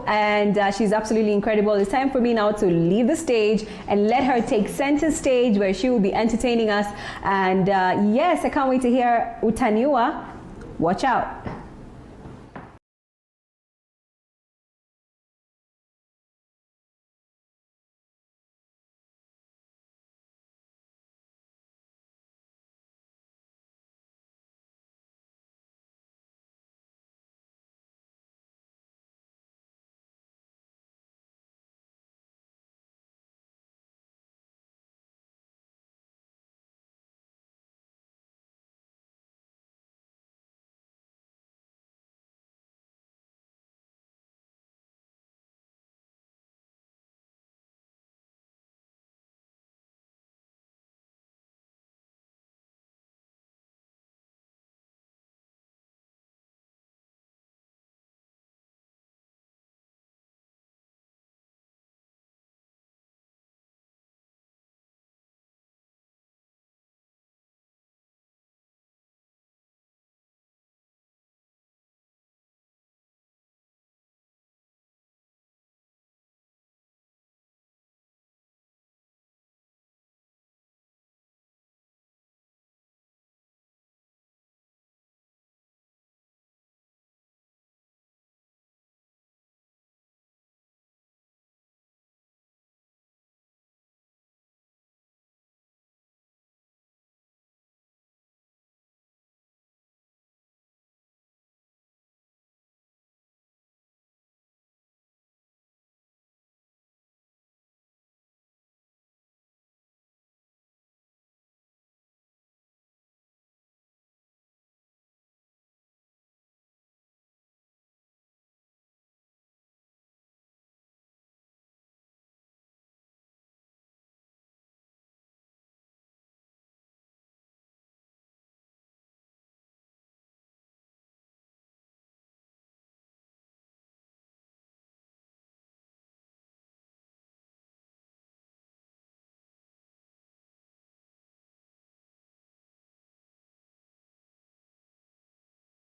And she's absolutely incredible. It's time for me now to leave the stage and let her take center stage where she will be entertaining us. And yes, I can't wait to hear Utaniwa. Watch out.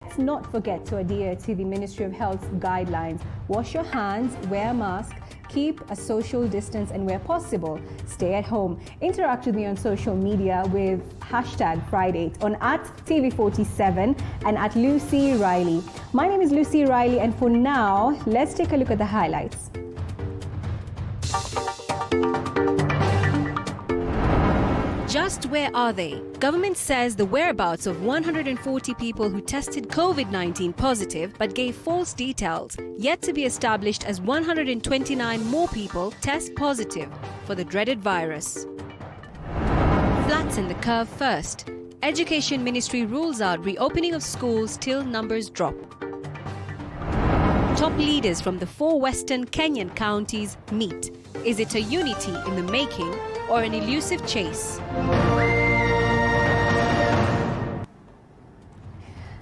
Let's not forget to adhere to the Ministry of Health's guidelines. Wash your hands, wear a mask, keep a social distance, and where possible, stay at home. Interact with me on social media with hashtag FriDATE on @TV47 and @Lucy Riley. My name is Lucy Riley, and for now, let's take a look at the highlights. Just where are they? Government says the whereabouts of 140 people who tested COVID-19 positive but gave false details, yet to be established as 129 more people test positive for the dreaded virus. Flatten the curve first. Education Ministry rules out reopening of schools till numbers drop. Top leaders from the 4 western Kenyan counties meet. Is it a unity in the making or an elusive chase?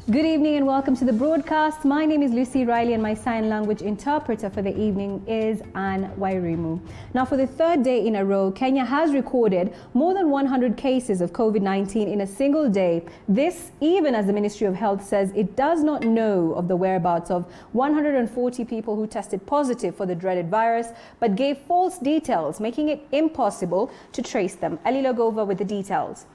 Good evening and welcome to the broadcast. My name is Lucy Riley and my sign language interpreter for the evening is Anne Wairimu. Now, for the third day in a row, Kenya has recorded more than 100 cases of COVID-19 in a single day. This, even as the Ministry of Health says it does not know of the whereabouts of 140 people who tested positive for the dreaded virus, but gave false details, making it impossible to trace them. Ali Logova with the details.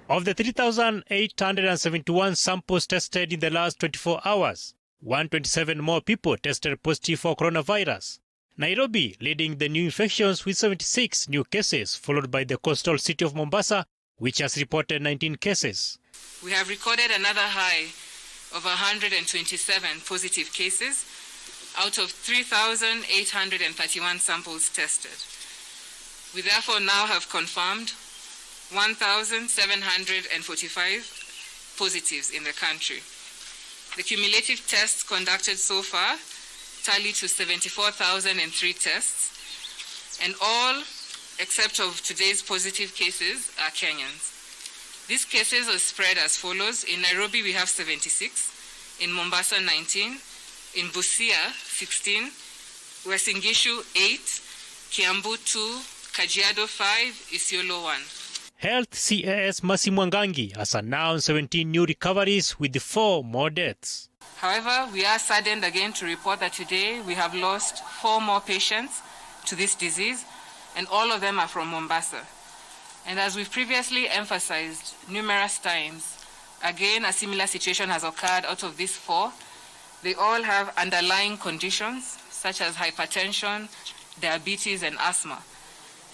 Of the 3,871 samples tested in the last 24 hours, 127 more people tested positive for coronavirus. Nairobi leading the new infections with 76 new cases, followed by the coastal city of Mombasa, which has reported 19 cases. We have recorded another high of 127 positive cases out of 3,831 samples tested. We therefore now have confirmed 1,745 positives in the country. The cumulative tests conducted so far tally to 74,003 tests, and all except of today's positive cases are Kenyans. These cases are spread as follows. In Nairobi we have 76, in Mombasa 19, in Busia 16, Uasin Gishu 8, Kiambu 2, Kajiado 5, Isiolo 1. Health CAS Mercy Mwangangi has announced 17 new recoveries with 4 more deaths. However, we are saddened again to report that today we have lost 4 more patients to this disease, and all of them are from Mombasa. And as we've previously emphasized numerous times, again, a similar situation has occurred out of these 4. They all have underlying conditions such as hypertension, diabetes, and asthma.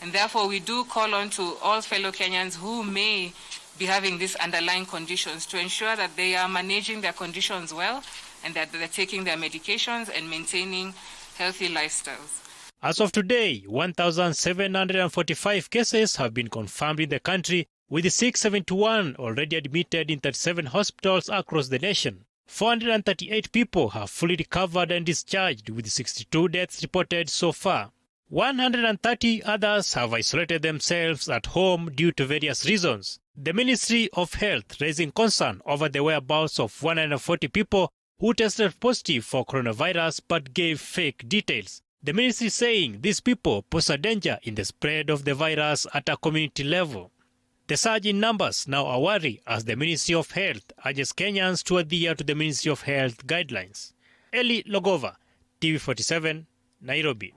And therefore, we do call on to all fellow Kenyans who may be having these underlying conditions to ensure that they are managing their conditions well and that they're taking their medications and maintaining healthy lifestyles. As of today, 1,745 cases have been confirmed in the country, with 671 already admitted in 37 hospitals across the nation. 438 people have fully recovered and discharged, with 62 deaths reported so far. 130 others have isolated themselves at home due to various reasons. The Ministry of Health raising concern over the whereabouts of 140 people who tested positive for coronavirus but gave fake details. The ministry saying these people pose a danger in the spread of the virus at a community level. The surge in numbers now a worry as the Ministry of Health urges Kenyans to adhere to the Ministry of Health guidelines. Eli Logova, TV47, Nairobi.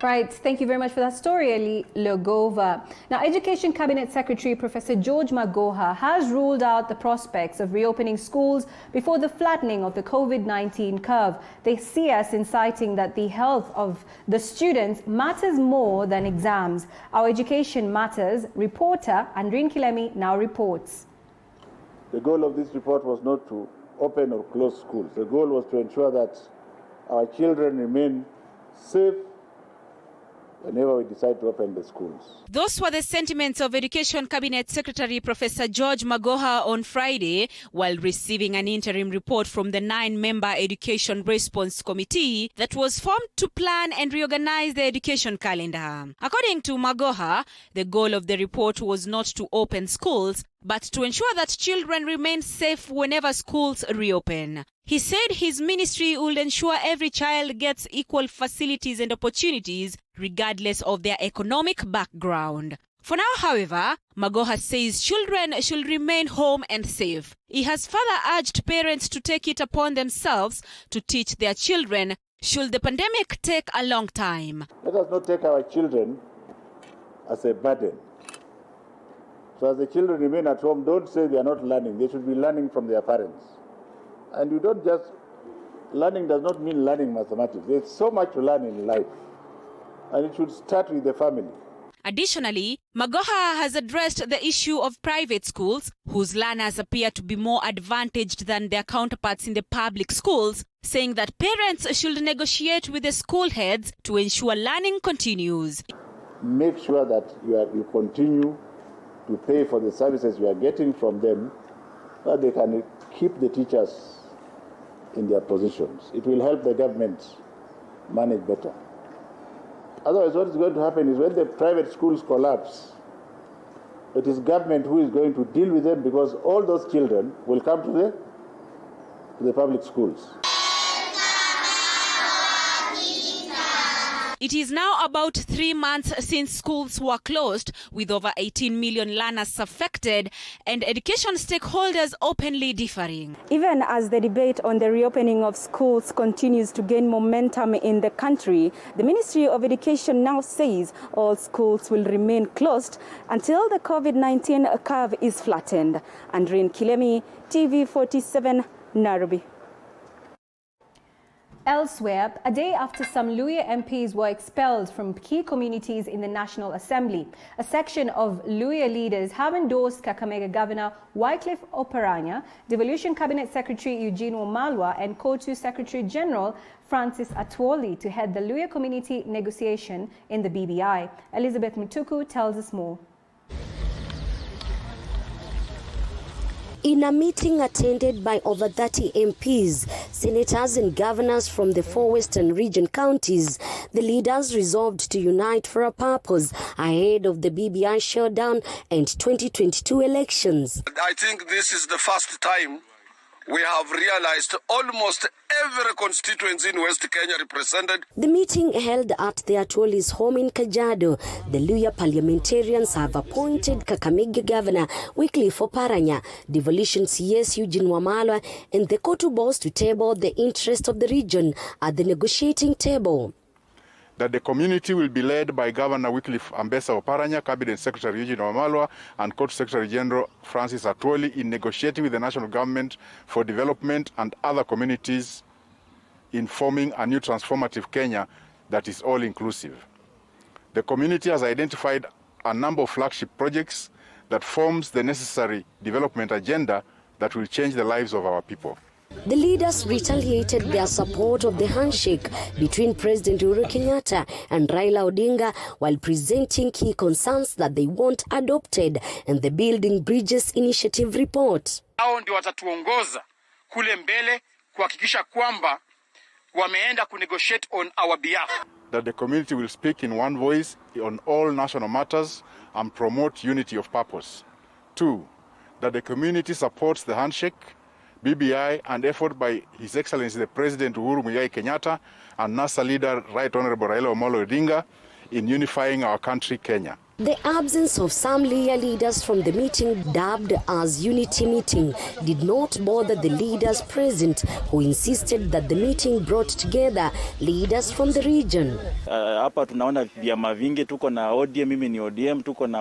Right, thank you very much for that story, Eli Logova. Now, Education Cabinet Secretary Professor George Magoha has ruled out the prospects of reopening schools before the flattening of the COVID-19 curve. The CS inciting that the health of the students matters more than exams. Our Education Matters reporter Andrin Kilemi now reports. The goal of this report was not to open or close schools. The goal was to ensure that our children remain safe whenever we decide to open the schools. Those were the sentiments of Education Cabinet Secretary Professor George Magoha on Friday while receiving an interim report from the 9-member Education Response Committee that was formed to plan and reorganize the education calendar. According to Magoha, the goal of the report was not to open schools, but to ensure that children remain safe whenever schools reopen. He said his ministry will ensure every child gets equal facilities and opportunities regardless of their economic background. For now, however, Magoha says children should remain home and safe. He has further urged parents to take it upon themselves to teach their children should the pandemic take a long time. Let us not take our children as a burden. So as the children remain at home, don't say they are not learning. They should be learning from their parents. And you don't just, learning does not mean learning mathematics. There's so much to learn in life. And it should start with the family. Additionally, Magoha has addressed the issue of private schools, whose learners appear to be more advantaged than their counterparts in the public schools, saying that parents should negotiate with the school heads to ensure learning continues. Make sure that you continue to pay for the services you are getting from them, so that they can keep the teachers in their positions. It will help the government manage better. Otherwise, what is going to happen is when the private schools collapse, it is government who is going to deal with them, because all those children will come to the public schools. It is now about 3 months since schools were closed, with over 18 million learners affected and education stakeholders openly differing. Even as the debate on the reopening of schools continues to gain momentum in the country, the Ministry of Education now says all schools will remain closed until the COVID-19 curve is flattened. Andrin Kilemi, TV47, Nairobi. Elsewhere, a day after some Luhya MPs were expelled from key communities in the National Assembly, a section of Luhya leaders have endorsed Kakamega Governor Wycliffe Oparanya, Devolution Cabinet Secretary Eugene Wamalwa, and COTU Secretary General Francis Atwoli to head the Luhya community negotiation in the BBI. Elizabeth Mutuku tells us more. In a meeting attended by over 30 MPs, senators and governors from the 4 western region counties, the leaders resolved to unite for a purpose ahead of the BBI showdown and 2022 elections. I think this is the first time we have realized almost every constituency in West Kenya represented. The meeting held at the Atwoli's home in Kajiado. The Luhya parliamentarians have appointed Kakamega Governor Wycliffe Oparanya, Devolution CS Eugene Wamalwa, and the Kotu boss to table the interest of the region at the negotiating table. That the community will be led by Governor Wycliffe Ambesa Oparanya, Cabinet Secretary Eugene Wamalwa, and Court Secretary General Francis Atwoli in negotiating with the national government for development and other communities in forming a new transformative Kenya that is all-inclusive. The community has identified a number of flagship projects that forms the necessary development agenda that will change the lives of our people. The leaders retaliated their support of the handshake between President Uhuru Kenyatta and Raila Odinga while presenting key concerns that they want adopted in the Building Bridges Initiative report. Hao ndio watatuongoza kule mbele kuhakikisha kwamba wameenda kunegotiate on our behalf. That the community will speak in one voice on all national matters and promote unity of purpose. 2, that the community supports the handshake, BBI, and effort by His Excellency the President Uhuru Muigai Kenyatta and NASA leader Right Honorable Raila Amolo Odinga in unifying our country, Kenya. The absence of some Luhya leaders from the meeting, dubbed as Unity Meeting, did not bother the leaders present, who insisted that the meeting brought together leaders from the region. Hapa tunaona vyama vingi, tuko na ODM, mimi ni ODM, tuko na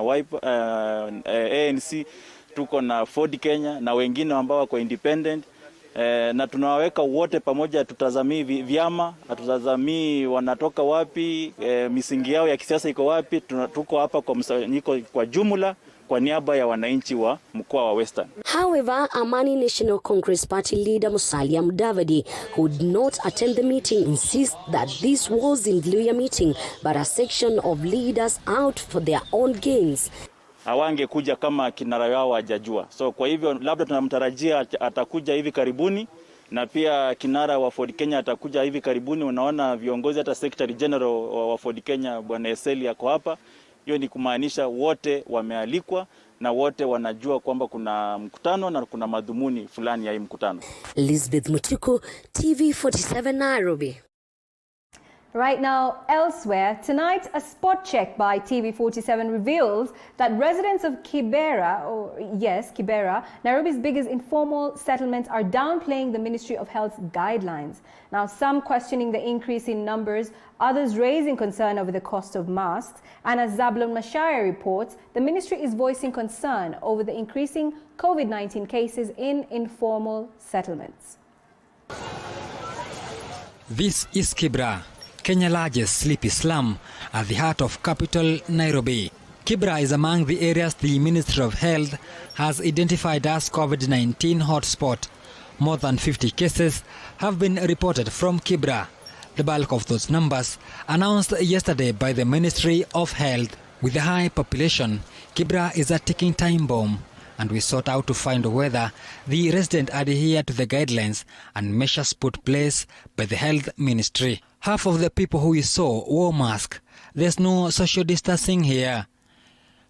ANC, tuko na Ford Kenya na wengine ambao wako independent, na tunawaweka wote pamoja. Tutazamii vyama, tutazamii wanatoka wapi, misingi yao ya kisiasa iko wapi. Tuko hapa kwa msanyiko kwa jumla kwa niaba ya wananchi wa mkoa wa Western. However, Amani National Congress Party leader Musalia Mudavadi, who did not attend the meeting, insists that this wasn't Luhya meeting but a section of leaders out for their own gains. Hawange kuja kama kinara wao hajajua. So kwa hivyo labda tunamtarajia atakuja hivi karibuni, na pia kinara wa Ford Kenya atakuja hivi karibuni. Unaona viongozi hata Secretary General wa Ford Kenya Bwana Eseli yako hapa. Hiyo ni kumaanisha wote wamealikwa na wote wanajua kwamba kuna mkutano na kuna madhumuni fulani ya hii mkutano. Elizabeth Mutuku, TV47 Nairobi. Right now, elsewhere, tonight a spot check by TV47 reveals that residents of Kibera, Nairobi's biggest informal settlement, are downplaying the Ministry of Health's guidelines. Now, some questioning the increase in numbers, others raising concern over the cost of masks. And as Zablon Mashaya reports, the ministry is voicing concern over the increasing COVID-19 cases in informal settlements. This is Kibra, Kenya's largest sleepy slum at the heart of capital Nairobi. Kibra is among the areas the Ministry of Health has identified as COVID-19 hotspot. More than 50 cases have been reported from Kibra. The bulk of those numbers announced yesterday by the Ministry of Health. With the high population, Kibra is a ticking time bomb, and we sought out to find whether the residents adhere to the guidelines and measures put place by the Health Ministry. Half of the people who we saw wore masks. There's no social distancing here.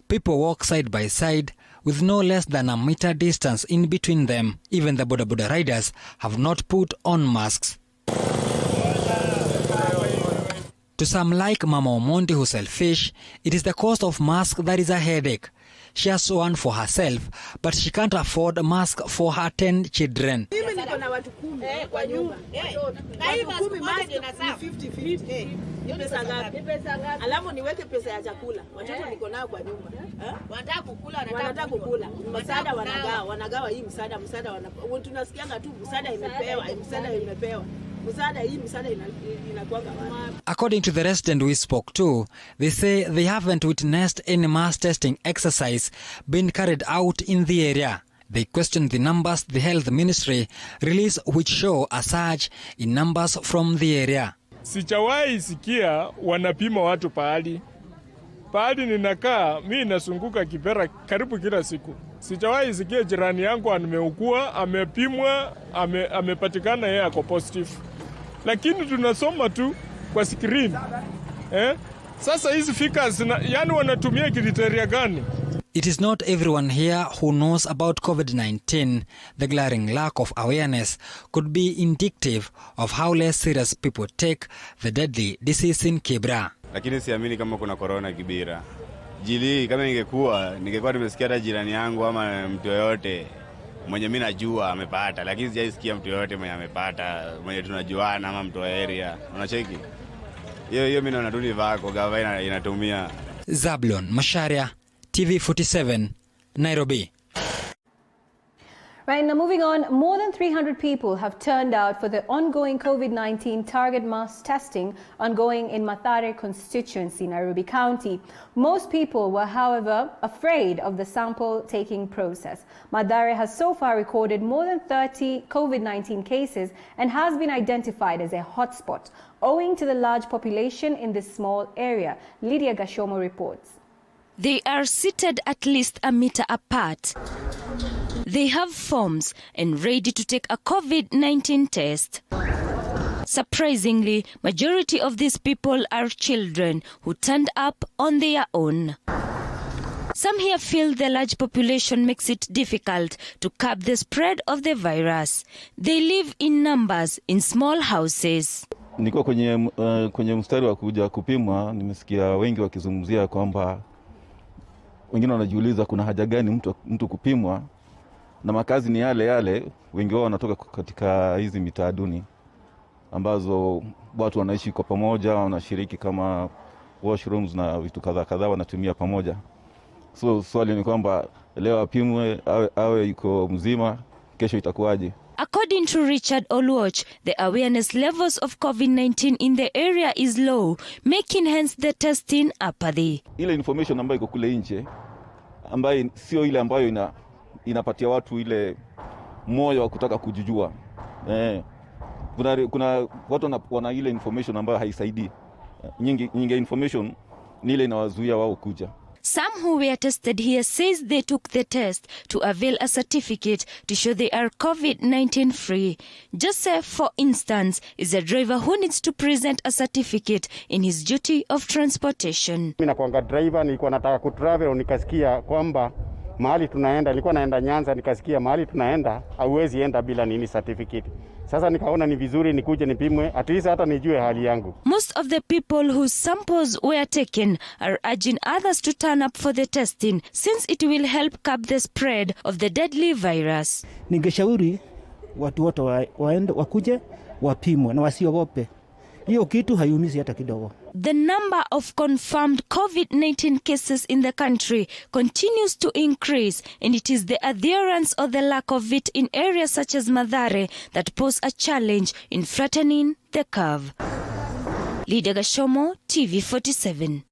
People walk side by side with no less than a meter distance in between them. Even the boda boda riders have not put on masks. To some like Mama Omondi who sell fish, it is the cost of masks that is a headache. She has one for herself, but she can't afford a mask for her 10 children. According to the resident we spoke to, they say they haven't witnessed any mass testing exercise being carried out in the area. They question the numbers the Health Ministry released, which show a surge in numbers from the area. Sijawahi sikia wanapima watu pahali. Pahali ninakaa, mimi nasunguka Kibera karibu kila siku. Sijawahi sikia jirani yangu ameugua, amepimwa, amepatikana yeye ako positive. Lakini tunasoma tu kwa screen. Sasa hizi figures yani wanatumia kriteria gani? It is not everyone here who knows about COVID-19. The glaring lack of awareness could be indicative of how less serious people take the deadly disease in Kibra. Lakini siamini kama kuna corona Kibira. Jili kama ningekuwa nimesikia hata jirani yangu ama mtu yoyote mwenye mimi najua amepata, lakini sijaisikia mtu yoyote mwenye amepata, mwenye tunajuana ama mtu wa area. Unacheki? Hiyo mimi naona tu ni vako gava inatumia. Zablon Masharia, TV47, Nairobi. Right, now moving on, more than 300 people have turned out for the ongoing COVID-19 target mass testing ongoing in Mathare constituency, Nairobi County. Most people were, however, afraid of the sample taking process. Mathare has so far recorded more than 30 COVID-19 cases and has been identified as a hotspot, owing to the large population in this small area. Lydia Gashomo reports. They are seated at least a meter apart. They have forms and ready to take a COVID-19 test. Surprisingly, majority of these people are children who turned up on their own. Some here feel the large population makes it difficult to curb the spread of the virus. They live in numbers in small houses. Niko kwenye mstari wa kuja kupimwa, nimesikia wengi wakizungumzia kwamba wengine wanajiuliza kuna haja gani mtu kupimwa, na makazi ni yale, wengi wao wanatoka katika hizi mitaa duni ambazo watu wanaishi kwa pamoja, wanashiriki kama washrooms na vitu kadhaa wanatumia pamoja. So swali ni kwamba leo apimwe awe yuko mzima, kesho itakuwaje? According to Richard Oluoch, the awareness levels of COVID-19 in the area is low, making hence the testing apathy. Ile information ambayo iko kule nje, ambayo sio ile ambayo inapatia watu ile moyo wa kutaka kujijua. Kuna watu wana ile information ambayo haisaidii. Nyingi information ni ile inawazuia wao kuja. Some who were tested here says they took the test to avail a certificate to show they are COVID-19 free. Joseph, for instance, is a driver who needs to present a certificate in his duty of transportation. Mimi nakuanga driver, nilikuwa nataka kutravel, nikasikia kwamba mahali tunaenda, nilikuwa naenda Nyanza, nikasikia mahali tunaenda hauwezi enda bila certificate. Sasa nikaona ni vizuri nikuje nipimwe, at least hata nijue hali yangu. Most of the people whose samples were taken are urging others to turn up for the testing since it will help curb the spread of the deadly virus. Ningeshauri watu wote waende wakuje wapimwe na wasiogope. Hiyo kitu haiumizi hata kidogo. The number of confirmed COVID-19 cases in the country continues to increase, and it is the adherence or the lack of it in areas such as Mathare that pose a challenge in flattening the curve. Lydia Gashomo, TV47.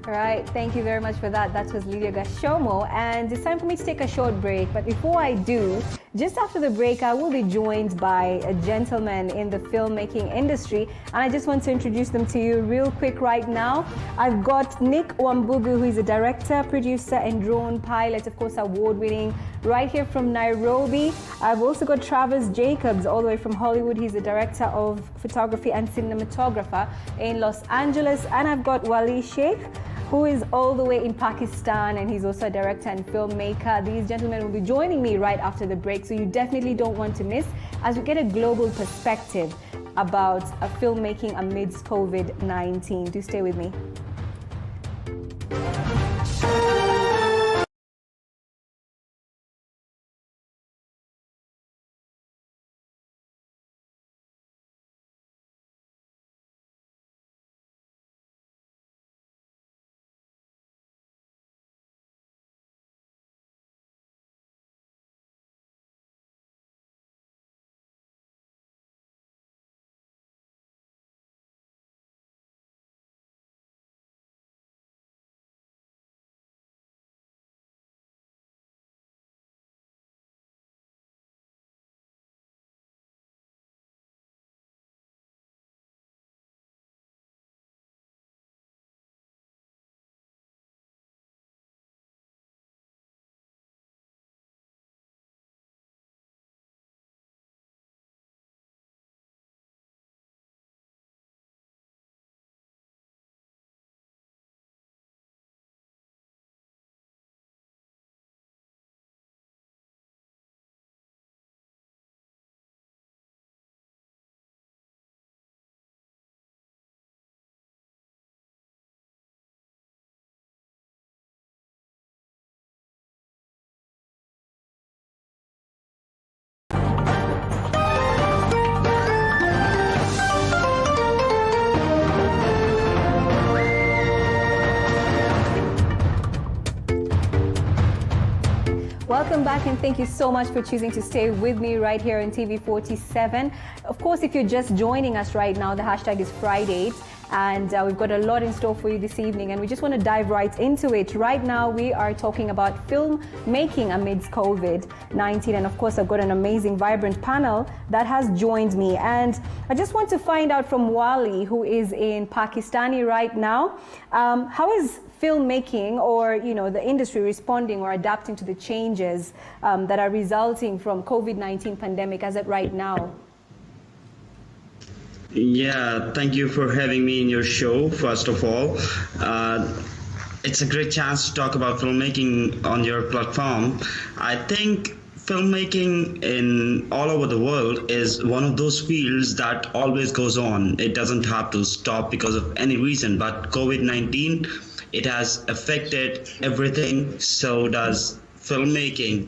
All right, thank you very much for that. That was Lydia Gashomo, and it's time for me to take a short break. But before I do, just after the break, I will be joined by a gentleman in the filmmaking industry, and I just want to introduce them to you real quick right now. I've got Nick Wambugu, who is a director, producer, and drone pilot, of course, award-winning, right here from Nairobi. I've also got Travis Jacobs, all the way from Hollywood. He's a director of photography and cinematographer in Los Angeles, and I've got Wali Sheikh, who is all the way in Pakistan, and he's also a director and filmmaker. These gentlemen will be joining me right after the break, so you definitely don't want to miss as we get a global perspective about filmmaking amidst COVID-19. Do stay with me. Welcome back, and thank you so much for choosing to stay with me right here on TV47. Of course, if you're just joining us right now, the hashtag is FriDATE, and we've got a lot in store for you this evening, and we just want to dive right into it. Right now, we are talking about film making amidst COVID-19, and of course, I've got an amazing, vibrant panel that has joined me, and I just want to find out from Wali, who is in Pakistani right now, how is filmmaking, or the industry responding or adapting to the changes that are resulting from COVID-19 pandemic as of right now? Yeah, thank you for having me in your show, first of all. It's a great chance to talk about filmmaking on your platform. I think filmmaking in all over the world is one of those fields that always goes on. It doesn't have to stop because of any reason, but COVID-19, it has affected everything, so does filmmaking.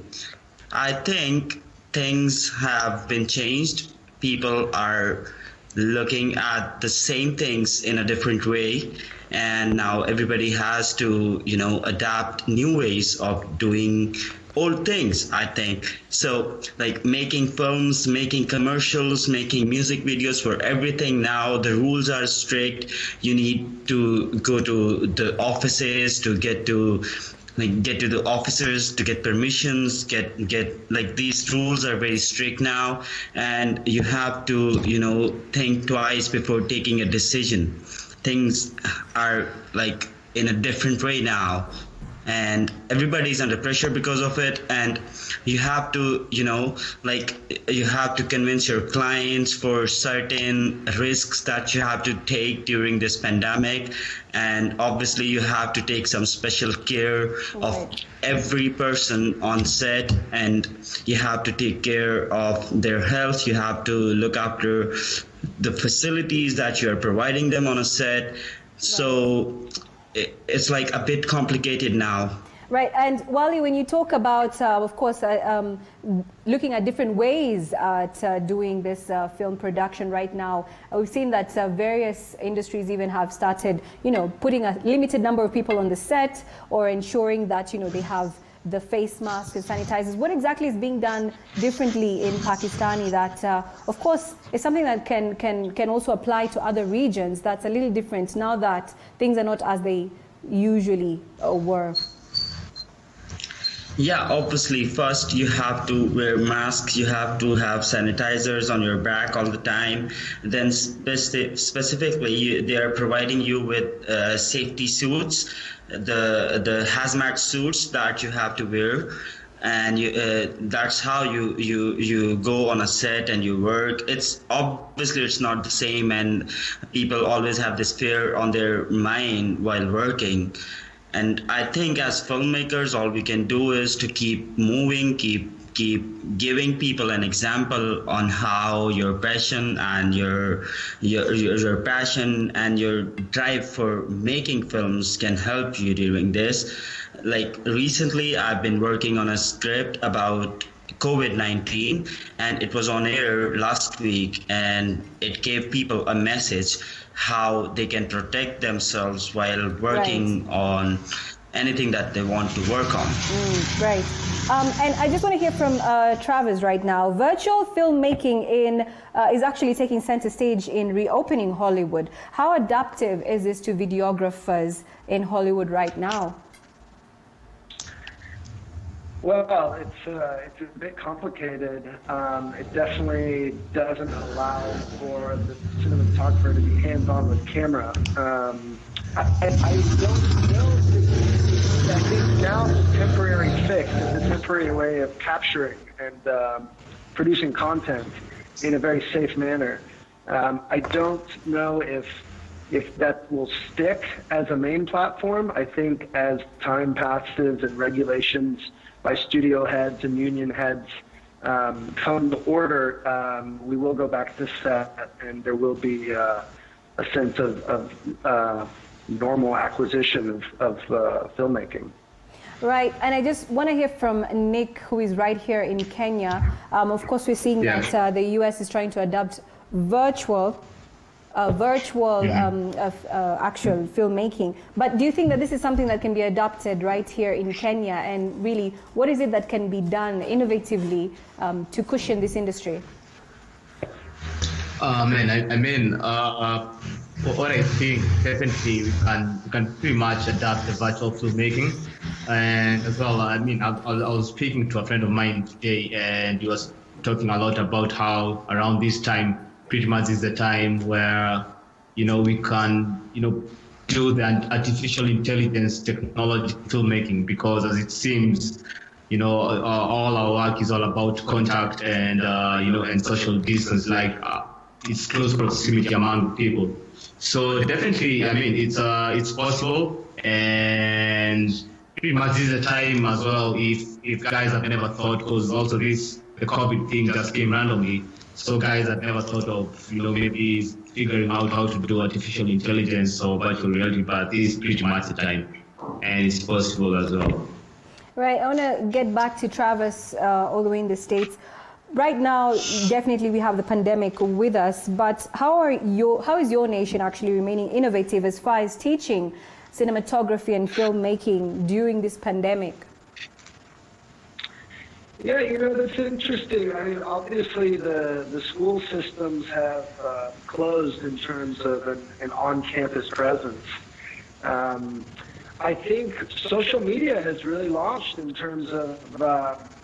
I think things have been changed. People are looking at the same things in a different way, and now everybody has to, adapt new ways of doing old things, I think. So like making films, making commercials, making music videos, for everything now the rules are strict. You need to go to the offices to get to the officers to get permissions, get like these rules are very strict now, and you have to think twice before taking a decision. Things are like in a different way now, and everybody's under pressure because of it, and you have to you have to convince your clients for certain risks that you have to take during this pandemic, and obviously you have to take some special care of every person on set, and you have to take care of their health. You have to look after the facilities that you are providing them on a set. So it's like a bit complicated now. Right, and Wali, when you talk about, of course, looking at different ways at doing this film production right now, we've seen that various industries even have started, putting a limited number of people on the set, or ensuring that, they have the face masks and sanitizers. What exactly is being done differently in Pakistani that, of course, is something that can also apply to other regions that's a little different now that things are not as they usually were? Yeah, obviously, first you have to wear masks, you have to have sanitizers on your back all the time. Then specifically, they are providing you with safety suits, the hazmat suits that you have to wear. And that's how you go on a set and you work. It's not the same, and people always have this fear on their mind while working. And I think as filmmakers, all we can do is to keep moving, keep giving people an example on how your passion and your passion and your drive for making films can help you during this. Like recently, I've been working on a script about COVID-19, and it was on air last week, and it gave people a message how they can protect themselves while working on anything that they want to work on. Right. And I just want to hear from Travis right now. Virtual filmmaking is actually taking center stage in reopening Hollywood. How adaptive is this to videographers in Hollywood right now? Well, it's a bit complicated. It definitely doesn't allow for the cinematographer to be hands-on with camera. I don't know. I think now it's a temporary fix. It's a temporary way of capturing and producing content in a very safe manner. I don't know if that will stick as a main platform. I think as time passes and regulations by studio heads and union heads come to order, we will go back to set, and there will be a sense of normal acquisition of filmmaking. Right, and I just want to hear from Nick, who is right here in Kenya. Of course, we're seeing that the US is trying to adapt virtual virtual actual filmmaking. But do you think that this is something that can be adopted right here in Kenya? And really, what is it that can be done innovatively to cushion this industry? What I think, definitely we can pretty much adapt the virtual filmmaking. And as well, I was speaking to a friend of mine today, and he was talking a lot about how around this time pretty much is the time where, we can, do the artificial intelligence technology filmmaking, because as it seems, all our work is all about contact and, and social distance, it's close proximity among people. So definitely, it's possible, and pretty much this is a time as well, if guys have never thought, because also the COVID thing just came randomly, so guys have never thought of, maybe figuring out how to do artificial intelligence or virtual reality, but this is pretty much the time, and it's possible as well. Right, I want to get back to Travis all the way in the States. Right now, definitely we have the pandemic with us, but how is your nation actually remaining innovative as far as teaching cinematography and filmmaking during this pandemic? Yeah, that's interesting. Obviously the school systems have closed in terms of an on-campus presence. I think social media has really launched in terms of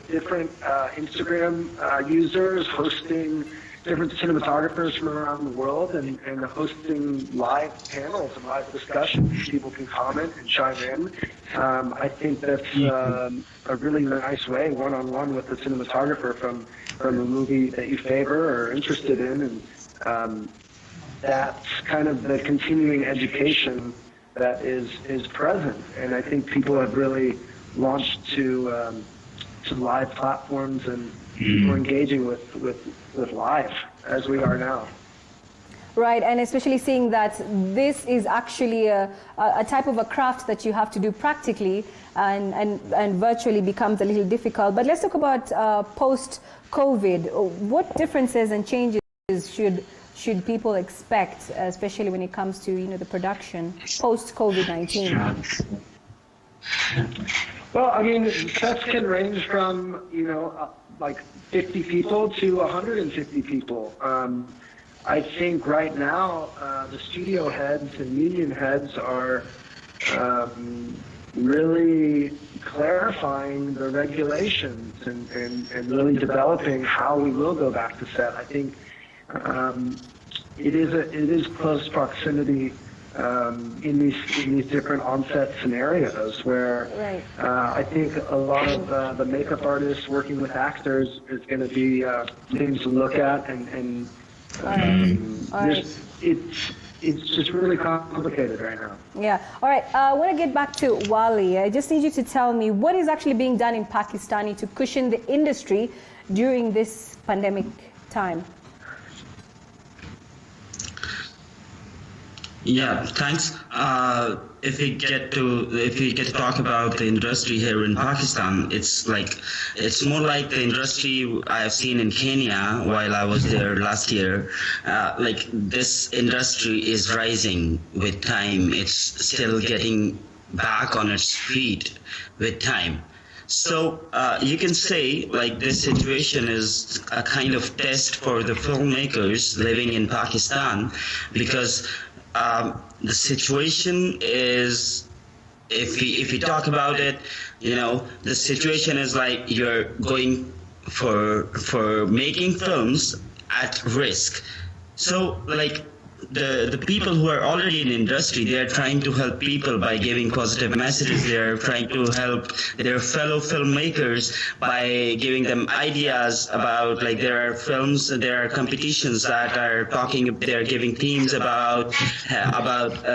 different Instagram users hosting different cinematographers from around the world and hosting live panels and live discussions. People can comment and chime in. I think that's a really nice way, one-on-one with the cinematographer from a movie that you favor or are interested in. And that's kind of the continuing education that is present. And I think people have really launched to live platforms, and people engaging with live as we are now. Right, and especially seeing that this is actually a type of a craft that you have to do practically and virtually becomes a little difficult. But let's talk about post-COVID. What differences and changes should people expect, especially when it comes to the production post-COVID-19? Well, sets can range from, like 50 people to 150 people. I think right now the studio heads and union heads are really clarifying the regulations and really developing how we will go back to set. I think it is close proximity in these different on-set scenarios where I think a lot of the makeup artists working with actors is going to be things to look at, and it's just really complicated right now. Yeah. All right. I want to get back to Wally. I just need you to tell me what is actually being done in Pakistani to cushion the industry during this pandemic time. Yeah, thanks. If we get to talk about the industry here in Pakistan, it's more like the industry I've seen in Kenya while I was there last year. This industry is rising with time. It's still getting back on its feet with time. So you can say this situation is a kind of test for the filmmakers living in Pakistan, because the situation is, if we talk about it, the situation is like you're going for making films at risk. So the people who are already in the industry, they are trying to help people by giving positive messages. They are trying to help their fellow filmmakers by giving them ideas about, there are films, there are competitions that are they're giving themes about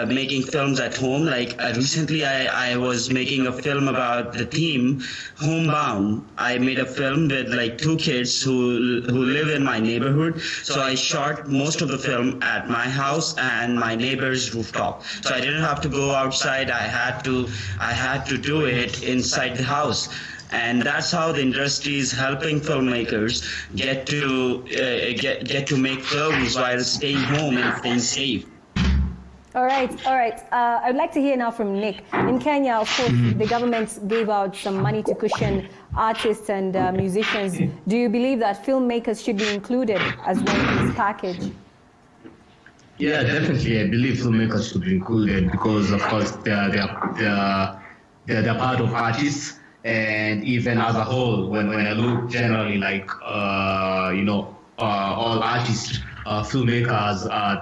making films at home. Recently I was making a film about the theme Homebound. I made a film with 2 kids who live in my neighborhood. So I shot most of the film at my house. house and my neighbor's rooftop. So I didn't have to go outside. I had to do it inside the house. And that's how the industry is helping filmmakers get to make films while staying home and staying safe. All right. I'd like to hear now from Nick. In Kenya, of course, the government gave out some money to cushion artists and musicians. Do you believe that filmmakers should be included as well in this package? Yeah, definitely. I believe filmmakers should be included because, of course, they're part of artists. And even as a whole, when I look generally, like, all artists, filmmakers are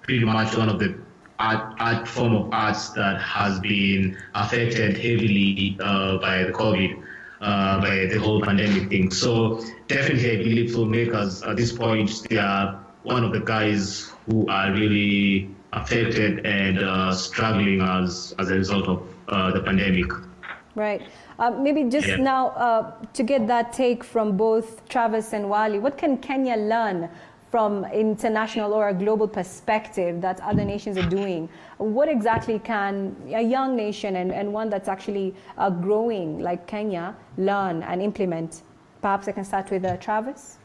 pretty much one of the art form of arts that has been affected heavily by the COVID, by the whole pandemic thing. So definitely I believe filmmakers at this point, they are one of the guys who are really affected and struggling as a result of the pandemic. Right. Maybe just now to get that take from both Travis and Wally, what can Kenya learn from international or a global perspective that other nations are doing? What exactly can a young nation and one that's actually growing like Kenya learn and implement? Perhaps I can start with Travis.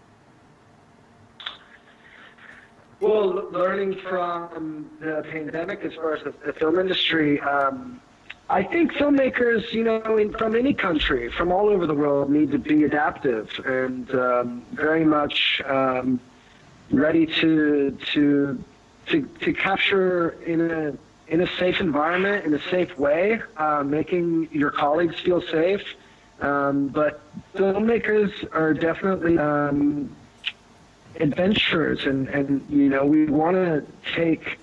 Well, learning from the pandemic as far as the film industry, I think filmmakers, from any country, from all over the world, need to be adaptive and very much ready to capture in a safe environment, in a safe way, making your colleagues feel safe. But filmmakers are definitely adventurers, and we want to take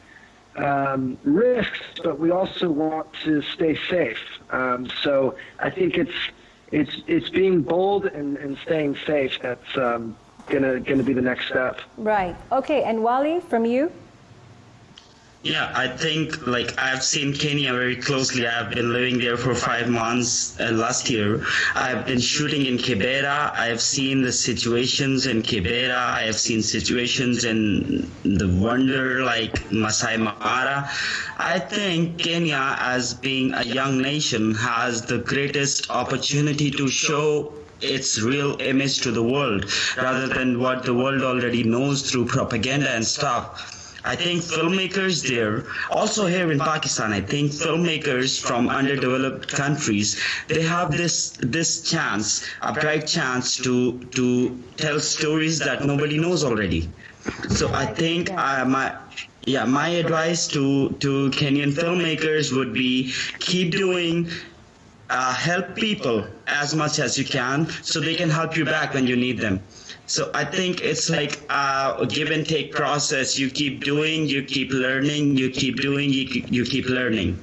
risks, but we also want to stay safe. So I think it's being bold and staying safe that's gonna be the next step. Right. Okay. And Wally, from you? Yeah, I think I've seen Kenya very closely. I've been living there for 5 months last year. I've been shooting in Kibera. I've seen the situations in Kibera. I have seen situations in the wonder like Masai Mara. I think Kenya, as being a young nation, has the greatest opportunity to show its real image to the world rather than what the world already knows through propaganda and stuff. I think filmmakers there, also here in Pakistan, I think filmmakers from underdeveloped countries, they have this chance, a bright chance to tell stories that nobody knows already. So I think my advice to Kenyan filmmakers would be keep doing, help people as much as you can so they can help you back when you need them. So I think it's like a give and take process. You keep doing, you keep learning, you keep doing, you keep learning.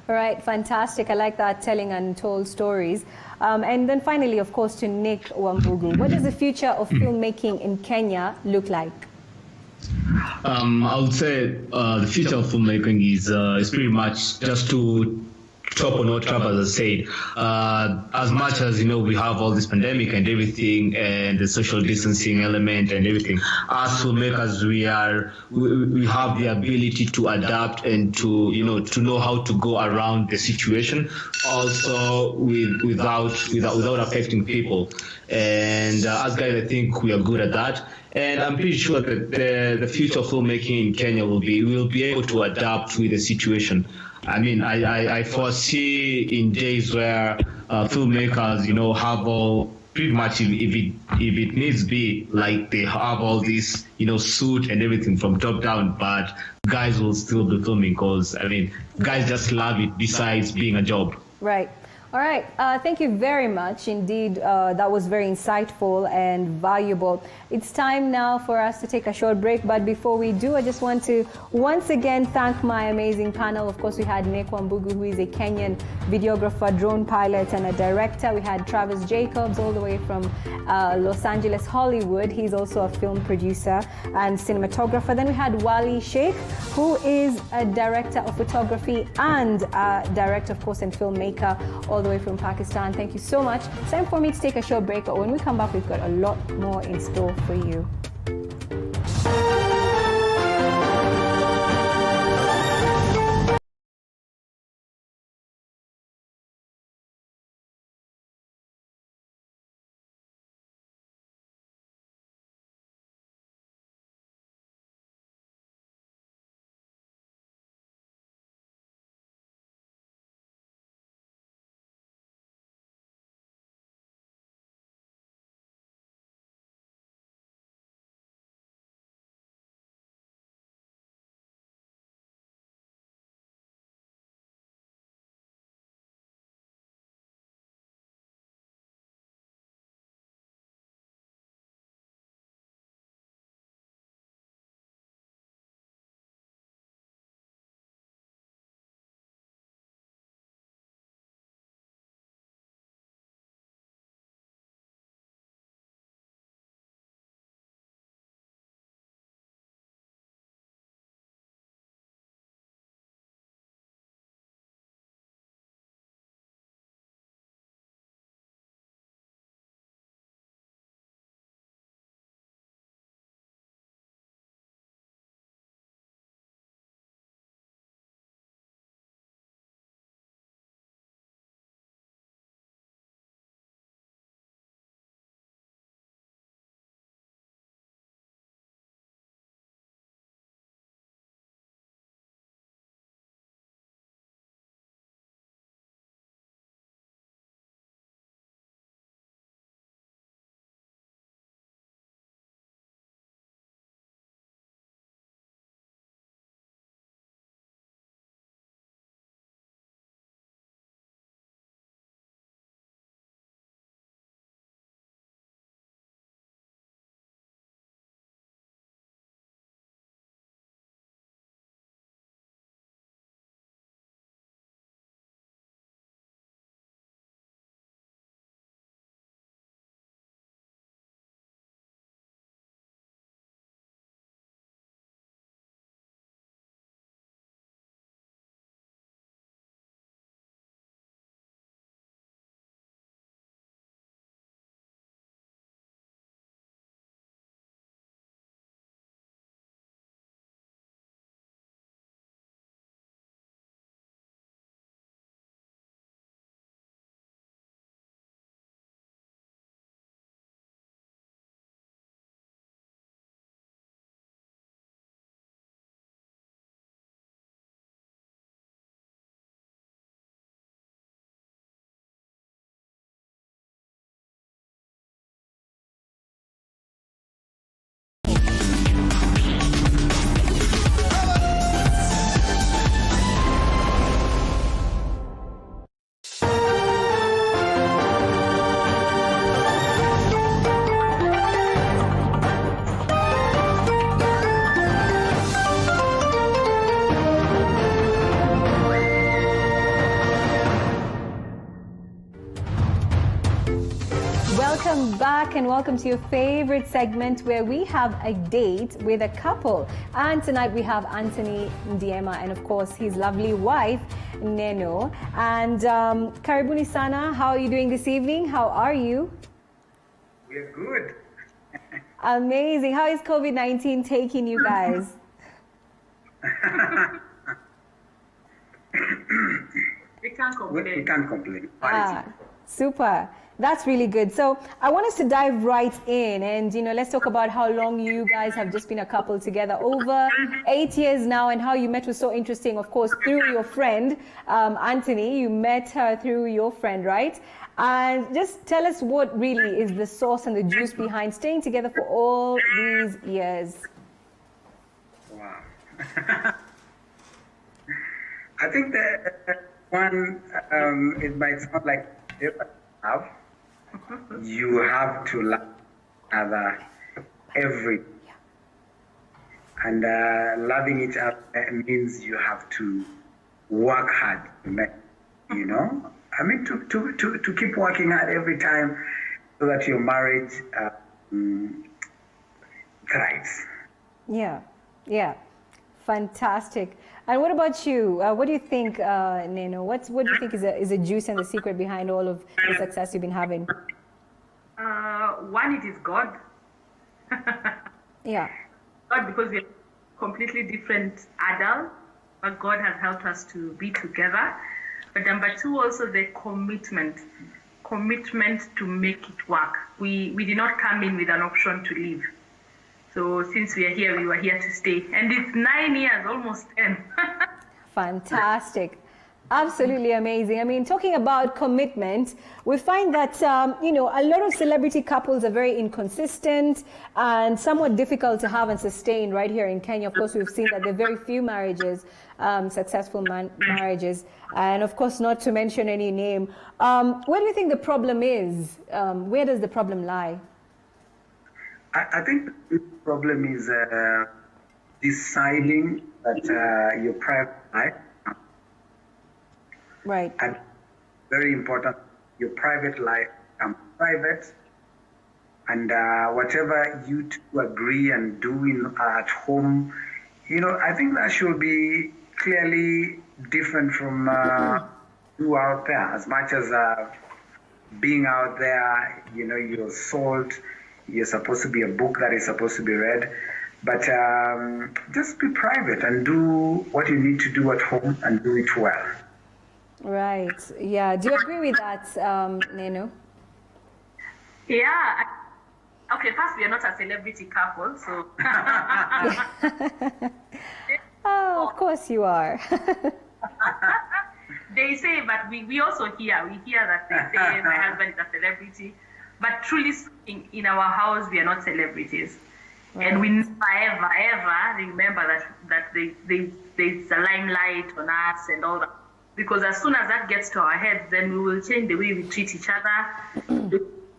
All right, fantastic. I like that, telling untold stories. And then finally, of course, to Nick Wambugu. What does the future of filmmaking in Kenya look like? I would say the future of filmmaking is pretty much just to top on what Travis has said. As much as we have all this pandemic and everything, and the social distancing element and everything, as filmmakers, we have the ability to adapt and to know how to go around the situation, also without affecting people. And as guys, I think we are good at that. And I'm pretty sure that the future of filmmaking in Kenya we'll be able to adapt with the situation. I mean, I foresee in days where filmmakers, have all pretty much, if it needs be, like they have all this, suit and everything from top down, but guys will still be filming because, guys just love it besides being a job. Right. All right. Thank you very much. Indeed, that was very insightful and valuable. It's time now for us to take a short break. But before we do, I just want to once again thank my amazing panel. Of course, we had Nick Wambugu, who is a Kenyan videographer, drone pilot, and a director. We had Travis Jacobs, all the way from Los Angeles, Hollywood. He's also a film producer and cinematographer. Then we had Wally Sheikh, who is a director of photography and a director, of course, and filmmaker, all the way from Pakistan. Thank you so much. It's time for me to take a short break, but when we come back, we've got a lot more in store for you. Welcome back and welcome to your favorite segment where we have a date with a couple. And tonight we have Anthony Ndiema and of course his lovely wife, Neno. And Karibuni Sana, how are you doing this evening? How are you? We're good. Amazing. How is COVID-19 taking you guys? We can't complain. We can't complain. Super. That's really good. So I want us to dive right in and, let's talk about how long you guys have just been a couple together. Over 8 years now, and how you met was so interesting, of course, through your friend, Anthony. You met her through your friend, right? And just tell us what really is the source and the juice behind staying together for all these years. Wow. I think that one, it might sound like you have to love each other every day. And loving each other means you have to work hard, I mean, to keep working hard every time so that your marriage thrives. Yeah. Fantastic. And what about you? What do you think, Neno? What do you think is a juice and the secret behind all of the success you've been having? One, it is God. Yeah. God, because we are completely different adults, but God has helped us to be together. But number two, also the commitment to make it work. We did not come in with an option to leave. So since we are here, we were here to stay. And it's 9 years, almost 10. Fantastic. Absolutely amazing. I mean, talking about commitment, we find that, a lot of celebrity couples are very inconsistent and somewhat difficult to have and sustain right here in Kenya. Of course, we've seen that there are very few marriages, successful marriages, and of course, not to mention any name. Where do you think the problem is? Where does the problem lie? I think the problem is deciding that your private life, right, and very important, your private life private, and whatever you two agree and do at home, I think that should be clearly different from you out there. As much as being out there, you're sold. You're supposed to be a book that is supposed to be read, but just be private and do what you need to do at home and do it well. Right. Yeah. Do you agree with that, Neno? Yeah. Okay, first, we are not a celebrity couple, so... Oh, of course you are. They say, but we also hear. We hear that they say my husband is a celebrity. But truly speaking, in our house, we are not celebrities. Right. And we never, ever remember that there's a limelight on us and all that. Because as soon as that gets to our heads, then we will change the way we treat each other,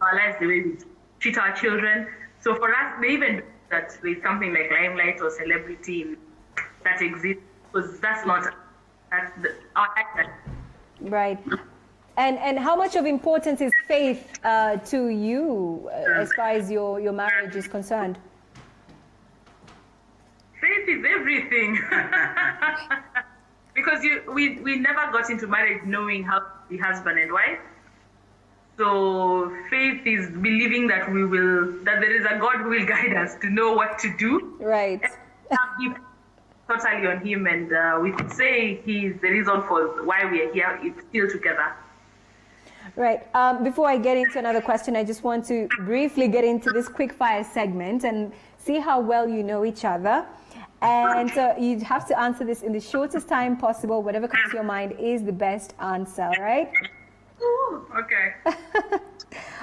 our lives, the way we treat our children. So for us, they even that there's something like limelight or celebrity that exists, because that's not our life. Right. And how much of importance is faith to you as far as your marriage is concerned? Faith is everything. Because we never got into marriage knowing how to be husband and wife. So faith is believing that that there is a God who will guide us to know what to do. Right. And totally on him, and we could say he's the reason for why we are here. It's still together. Right. Before I get into another question, I just want to briefly get into this quick fire segment and see how well you know each other. And you have to answer this in the shortest time possible. Whatever comes to your mind is the best answer, right? Ooh, okay.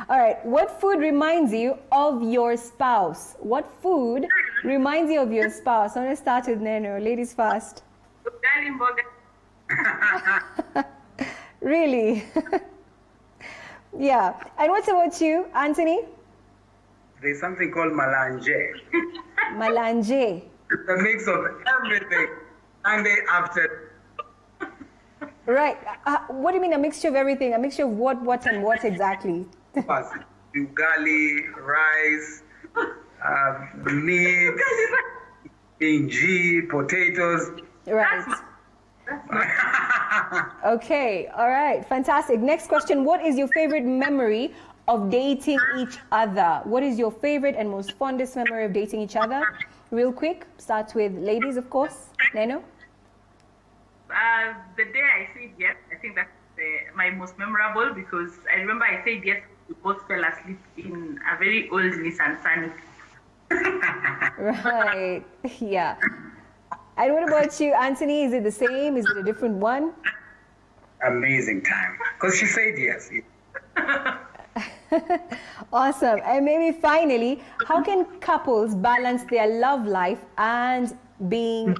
All right. What food reminds you of your spouse? What food reminds you of your spouse? I'm going to start with Neno. Ladies first. Really? Yeah. And what about you, Anthony? There's something called melange. Melange. The mix of everything. Sunday after. Right. What do you mean a mixture of everything? A mixture of what, and what exactly? ugali, rice, meat, inji, potatoes. Right. Okay, all right, fantastic. Next question. What is your favorite memory of dating each other? What is your favorite and most fondest memory of dating each other? Real quick, starts with ladies, of course. Neno? The day I said yes, I think that's my most memorable, because I remember I said yes, we both fell asleep in a very old Nissan Sunny. Right, yeah. And what about you, Anthony? Is it the same? Is it a different one? Amazing time. Because she said yes. Awesome. And maybe finally, how can couples balance their love life and being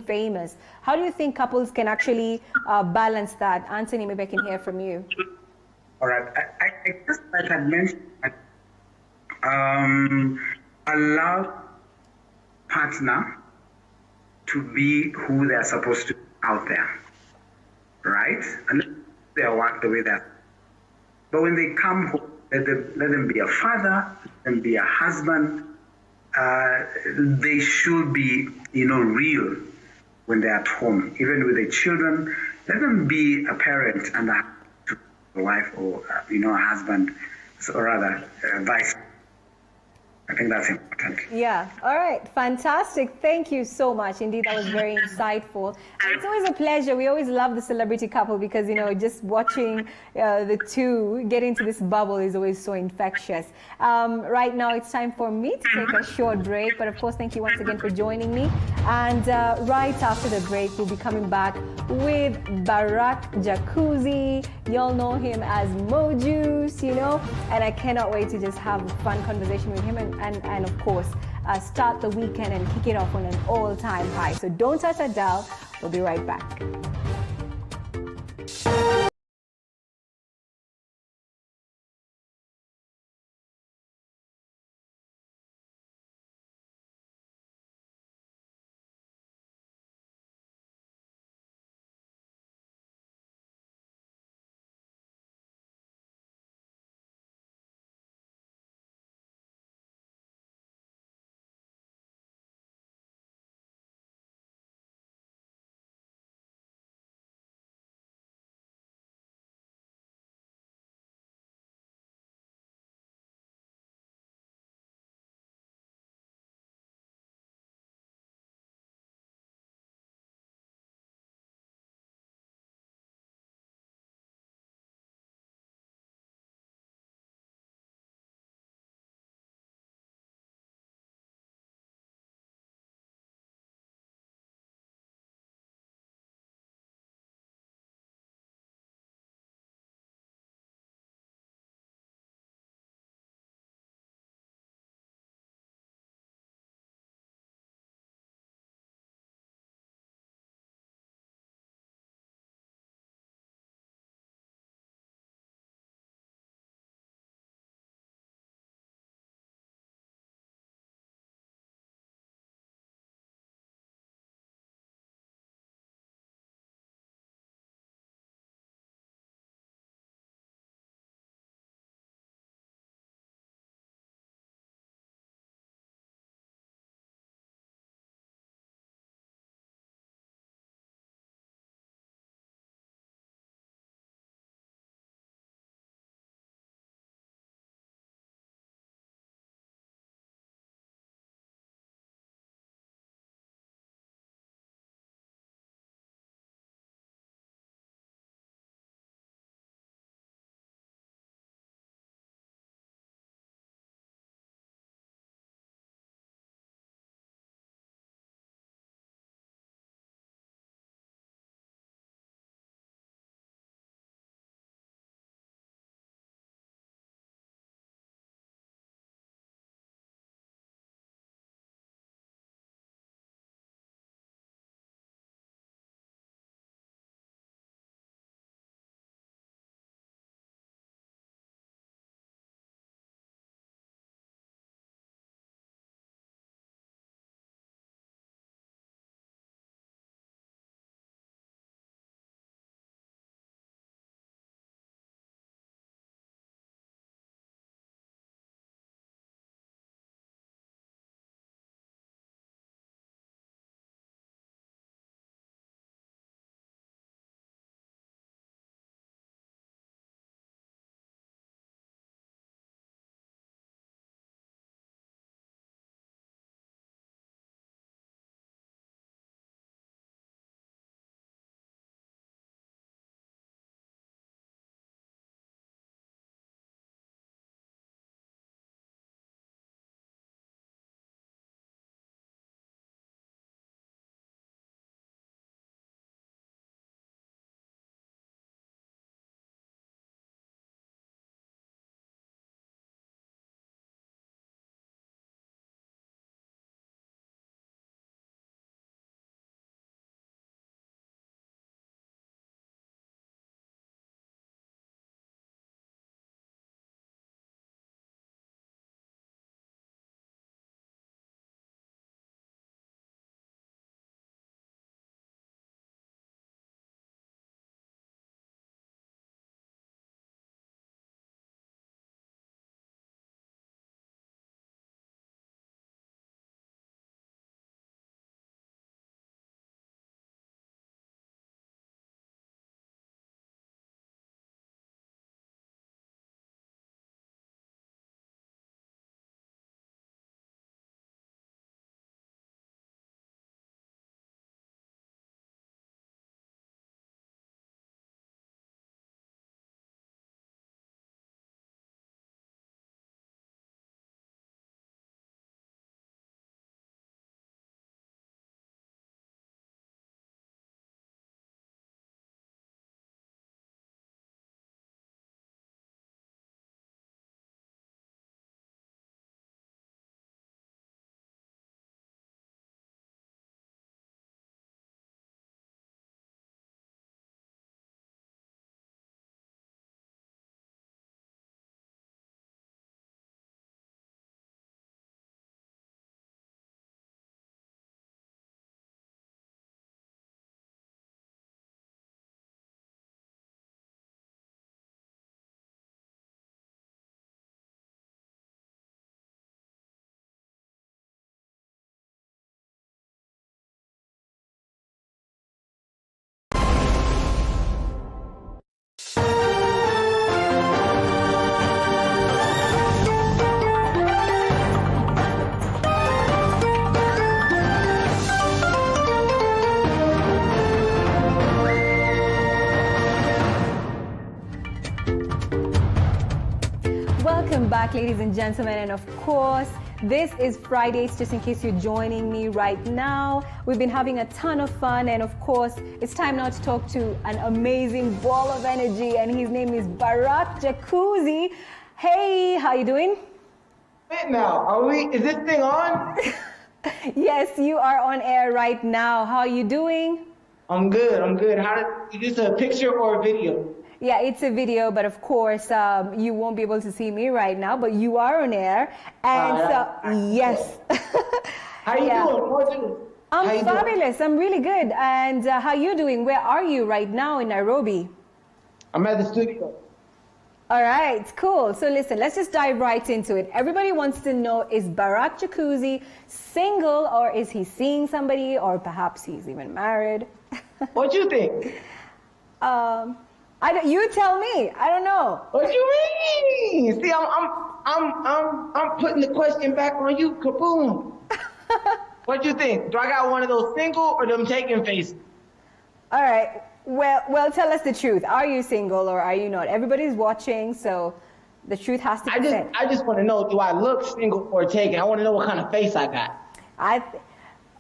famous? How do you think couples can actually balance that? Anthony, maybe I can hear from you. All right. I just, like I mentioned, allow partner to be who they're supposed to be out there, right? And they work the way that. But when they come home, let them be a father, let them be a husband. They should be, real when they're at home, even with the children. Let them be a parent and a wife, or a husband, or rather, vice. I think that's important. Yeah. All right. Fantastic. Thank you so much. Indeed, that was very insightful. And it's always a pleasure. We always love the celebrity couple because, just watching the two get into this bubble is always so infectious. Right now, it's time for me to take a short break. But of course, thank you once again for joining me. And right after the break, we'll be coming back with Barack Jacuzzi. Y'all know him as Mo Juice, and I cannot wait to just have a fun conversation with him and of course, start the weekend and kick it off on an all-time high. So don't touch that dial. We'll be right back. Welcome back, ladies and gentlemen, and of course, this is FriDATE, just in case you're joining me right now. We've been having a ton of fun, and of course, it's time now to talk to an amazing ball of energy, and his name is Barack Jacuzzi. Hey, how you doing? Now, is this thing on? Yes, you are on air right now. How are you doing? I'm good, is this a picture or a video? Yeah, it's a video, but of course, you won't be able to see me right now, but you are on air. And yes. How you doing? I'm fabulous. I'm really good. And how you doing? Where are you right now in Nairobi? I'm at the studio. All right, cool. So listen, let's just dive right into it. Everybody wants to know, is Barack Jacuzzi single, or is he seeing somebody, or perhaps he's even married? What you think? You tell me. I don't know. What you mean? See, I'm putting the question back on you, kaboom. What you think? Do I got one of those single or them taking faces? All right. Well, tell us the truth. Are you single or are you not? Everybody's watching, so the truth has to be said. I just want to know, do I look single or taken? I want to know what kind of face I got.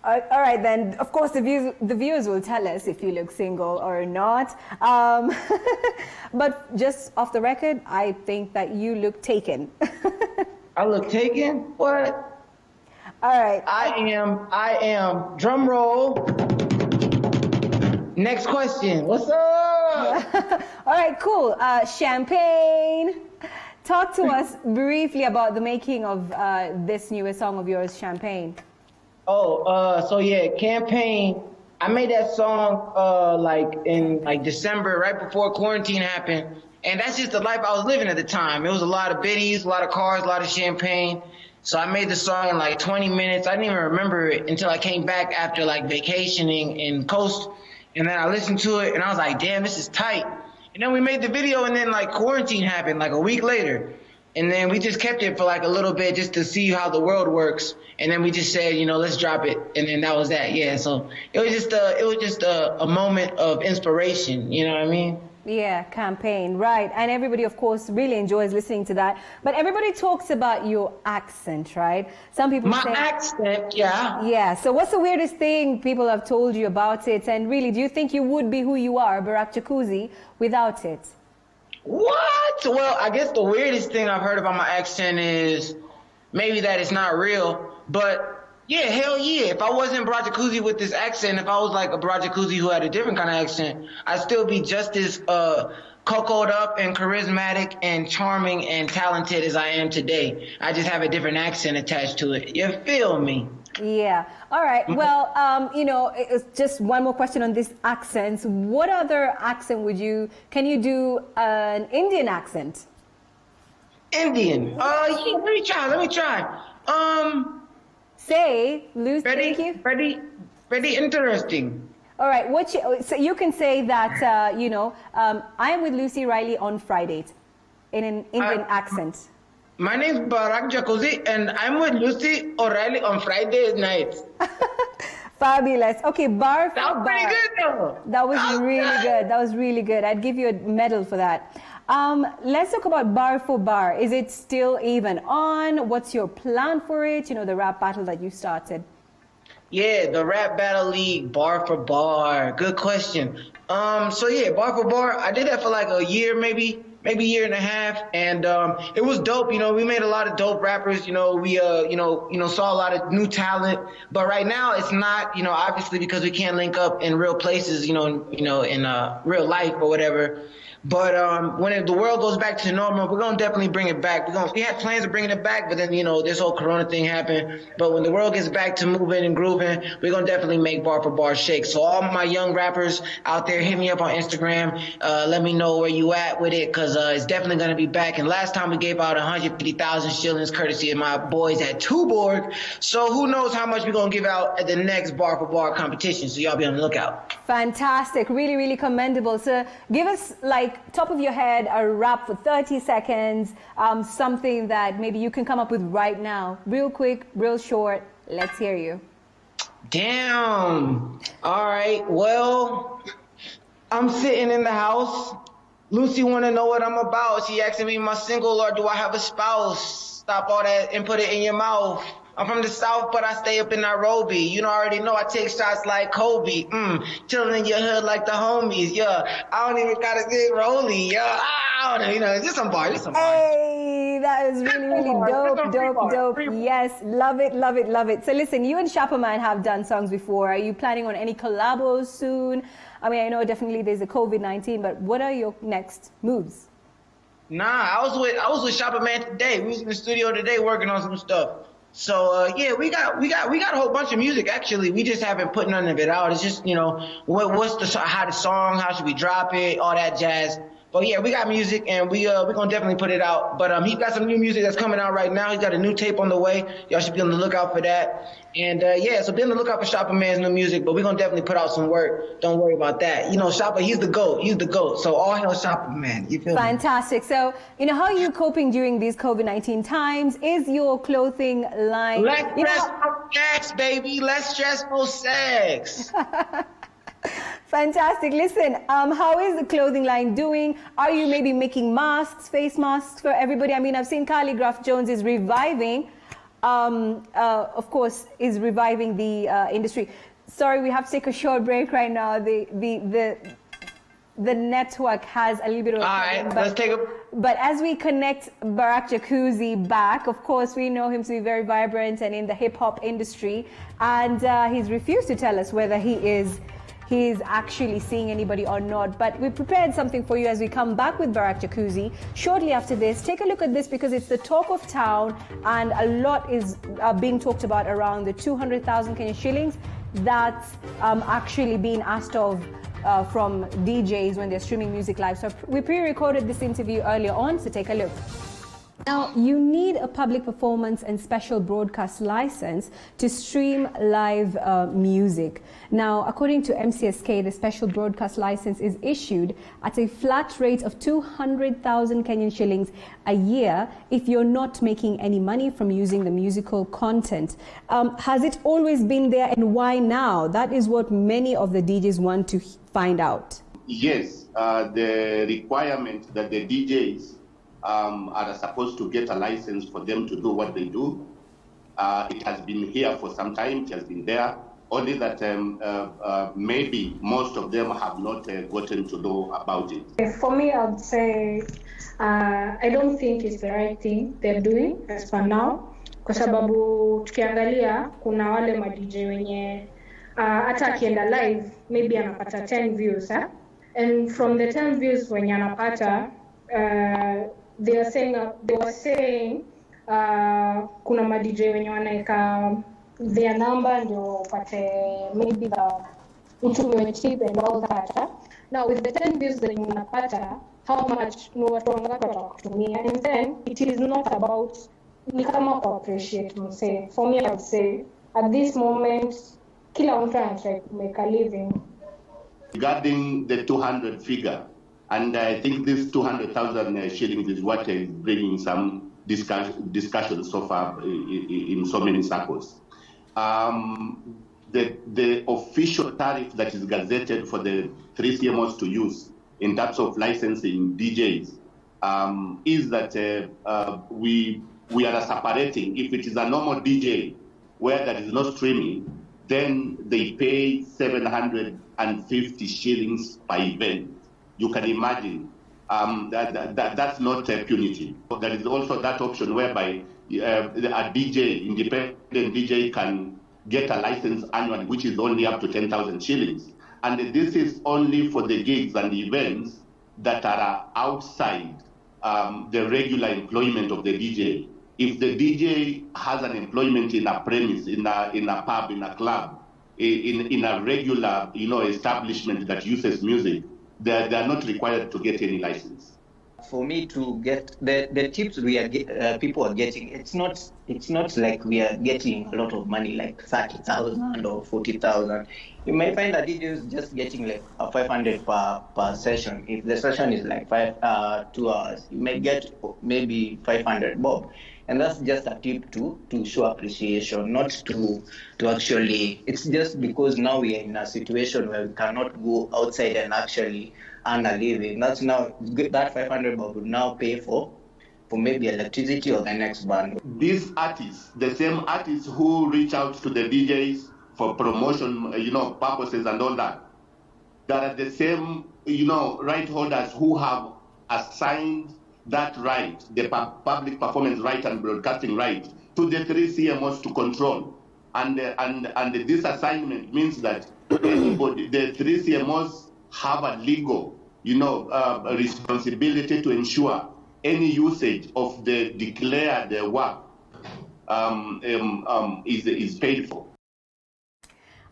All right, then, of course, the viewers will tell us if you look single or not. But just off the record, I think that you look taken. I look taken? What? All right. I am. Drum roll. Next question. What's up? All right, cool. Champagne. Talk to us briefly about the making of this newest song of yours, Champagne. So yeah, Campaign. I made that song in December, right before quarantine happened. And that's just the life I was living at the time. It was a lot of biddies, a lot of cars, a lot of champagne. So I made the song in like 20 minutes. I didn't even remember it until I came back after like vacationing in Coast. And then I listened to it and I was like, damn, this is tight. And then we made the video and then like quarantine happened like a week later. And then we just kept it for like a little bit just to see how the world works. And then we just said, let's drop it. And then that was that. Yeah. So it was just a moment of inspiration. You know what I mean? Yeah, Campaign, right. And everybody, of course, really enjoys listening to that. But everybody talks about your accent, right? Some people say... My accent, yeah. Yeah. So what's the weirdest thing people have told you about it? And really, do you think you would be who you are, Barack Jacuzzi, without it? What? Well, I guess the weirdest thing I've heard about my accent is maybe that it's not real. But yeah, hell yeah. If I wasn't Barack Jacuzzi with this accent, if I was like a Barack Jacuzzi who had a different kind of accent, I'd still be just as cocoed up and charismatic and charming and talented as I am today. I just have a different accent attached to it. You feel me? Yeah. All right. Well, it's just one more question on this accents. What other accent can you do an Indian accent? Indian? Yeah, let me try. Say, Lucy, thank you. Very interesting. All right. So you can say that, I am with Lucy Riley on FriDATE in an Indian accent. My name is Barack Jacuzzi, and I'm with Lucy O'Reilly on Friday night. Fabulous. Okay, bar for bar. That was pretty good, though. That was really good. That was really good. I'd give you a medal for that. Let's talk about bar for bar. Is it still even on? What's your plan for it? The rap battle that you started. Yeah, the Rap Battle League, bar for bar. Good question. So yeah, bar for bar. I did that for like a year, maybe a year and a half, and it was dope. We made a lot of dope rappers. We saw a lot of new talent. But right now, it's not. Obviously because we can't link up in real places. In real life or whatever. But when the world goes back to normal, we're gonna definitely bring it back. We had plans of bringing it back, but then this whole Corona thing happened. But when the world gets back to moving and grooving, we're gonna definitely make bar for bar shake. So all my young rappers out there, hit me up on Instagram. Let me know where you at with it, cause it's definitely gonna be back. And last time we gave out 150,000 shillings courtesy of my boys at Tuborg. So who knows how much we're gonna give out at the next bar for bar competition. So y'all be on the lookout. Fantastic, really, really commendable. So give us top of your head a rap for 30 seconds, something that maybe you can come up with right now. Real quick, real short. Let's hear you. Damn. All right. Well, I'm sitting in the house Lucy want to know what I'm about. She asking me, am I single or do I have a spouse? Stop all that and put it in your mouth. I'm from the South, but I stay up in Nairobi. You know, I already know I take shots like Kobe. Chilling in your hood like the homies. Yeah, I don't even gotta get rolly. Yeah, I don't know. You know, just some bars. Hey, that is really dope. Yes, love it. So listen, you and Shopperman have done songs before. Are you planning on any collabos soon? I mean, I know definitely there's a COVID-19, but what are your next moves? Nah, I was with Shopperman today. We was in the studio today working on some stuff. So yeah, we got a whole bunch of music actually. We just haven't put none of it out. It's just, you know, how the song, how should we drop it, all that jazz. But yeah, we got music and we're gonna definitely put it out. But he got some new music that's coming out right now. He's got a new tape on the way. Y'all should be on the lookout for that. And yeah, so be on the lookout for Shopperman's new music, but we're gonna definitely put out some work. Don't worry about that. You know, Shopper, he's the GOAT. So all hail Shopperman. You feel me? Fantastic. So, you know, how are you coping during these COVID-19 times? Is your clothing line... Less stressful sex, baby. Less stressful sex. Fantastic. Listen, how is the clothing line doing? Are you maybe making masks, face masks for everybody? I mean, I've seen Calligraph Jones is reviving, of course, is reviving the industry. Sorry, we have to take a short break right now. The network has a little bit of a problem. All right, let's take a... But as we connect Barack Jacuzzi back, of course, we know him to be very vibrant and in the hip-hop industry. And he's refused to tell us whether he's actually seeing anybody or not. But we prepared something for you as we come back with Barack Jacuzzi shortly after this. Take a look at this because it's the talk of town and a lot is being talked about around the 200,000 Kenyan shillings that's actually being asked of from DJs when they're streaming music live. So we pre-recorded this interview earlier on, so take a look. Now, you need a public performance and special broadcast license to stream live music. Now, according to MCSK, the special broadcast license is issued at a flat rate of 200,000 Kenyan shillings a year if you're not making any money from using the musical content. Has it always been there, and why now? That is what many of the DJs want to find out. Yes, the requirement that the DJs are supposed to get a license for them to do what they do. It has been here for some time, it has been there, only that maybe most of them have not gotten to know about it. For me, I would say I don't think it's the right thing they're doing as for now, kwa sababu tukiangalia kuna wale ma DJ wenye hata akienda live maybe anapata 10 views, and from the 10 views wenye anapata they were saying kuna ma DJ wenye wanaeka their number ndio upate maybe the utume chip and all that. Now with the 10 views that unapata, how much ni watu wangapi watakutumia, and then it is not about ni kama ku appreciate mse. For me, I would say at this moment kila mtu anatry to make a living. Regarding the 200 figure, and I think this 200,000 shillings is what is bringing some discussion so far in so many circles. The official tariff that is gazetted for the 3 CMOs to use in terms of licensing DJs is that we are separating. If it is a normal DJ where there is no streaming, then they pay 750 shillings per event. You can imagine that's not punitive. There is also that option whereby a DJ, independent DJ, can get a license annually, which is only up to 10,000 shillings. And this is only for the gigs and events that are outside the regular employment of the DJ. If the DJ has an employment in a premise, in a pub, in a club, in a regular establishment that uses music, they are not required to get any license. For me to get the tips people are getting, it's not like we are getting a lot of money, like 30,000 or 40,000. You may find that DJ is just getting like 500 per session. If the session is like 2 hours, you may get maybe 500 bob. And that's just a tip to show appreciation, not to actually, it's just because now we are in a situation where we cannot go outside and actually earn a living. That's now, that 500 would now pay for maybe electricity or the next band. These artists, the same artists who reach out to the DJs for promotion, purposes and all that, that are the same, right holders who have assigned that right, the public performance right and broadcasting right, to the 3 CMOs to control. And this assignment means that anybody, the 3 CMOs have a legal, responsibility to ensure any usage of the declared work is paid for.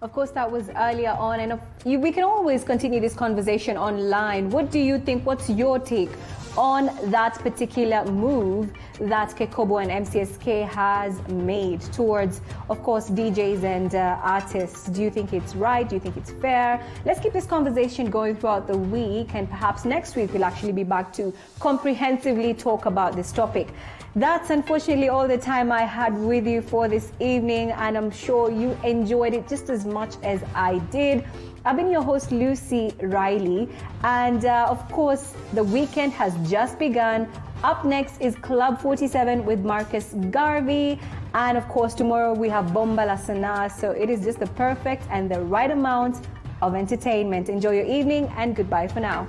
Of course, that was earlier on, and we can always continue this conversation online. What do you think? What's your take on that particular move that Kekobo and MCSK has made towards, of course, DJs and artists? Do you think it's right? Do you think it's fair? Let's keep this conversation going throughout the week, and perhaps next week we'll actually be back to comprehensively talk about this topic. That's unfortunately all the time I had with you for this evening, and I'm sure you enjoyed it just as much as I did. I've been your host, Lucy Riley, and of course, the weekend has just begun. Up next is Club 47 with Marcus Garvey, and of course, tomorrow we have Bomba La Sana, so it is just the perfect and the right amount of entertainment. Enjoy your evening, and goodbye for now.